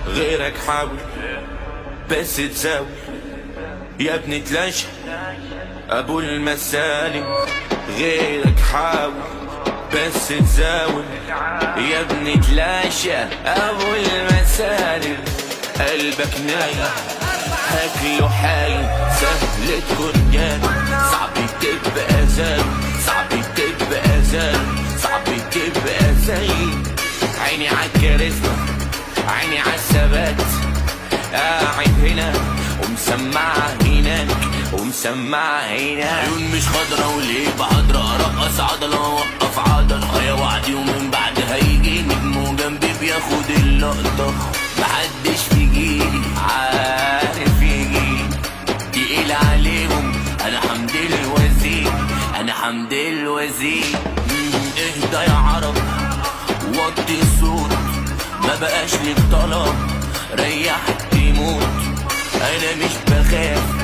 غيرك حاول بس تساوي يا ابني تلاشى ابو المسالم. غيرك حاول بس تزاول يا ابني تلاشى ابو المسالم. قلبك نايم اكله حايم، سهل تكون جاي، صعب تبقى زي، صعب تبقى زي، صعب تبقى زي. عيني عالكاريزما عيني عالثبات، قاعد هنا ومسمع هناك ومسمع هنا. عيون مش خضرا وليه بحضرة ارقص عضلة اوقف عضلة، يا وعدي ومن بعد هيجي نجم جنبي بياخد اللقطة. محدش بيجيلي عارف يجي، تقيل عليهم انا حمد الوزير، انا حمد الوزير. اهدى يا عرب وطي الصوت، ما بقاش ليك طلب ريحك تموت. انا مش بخاف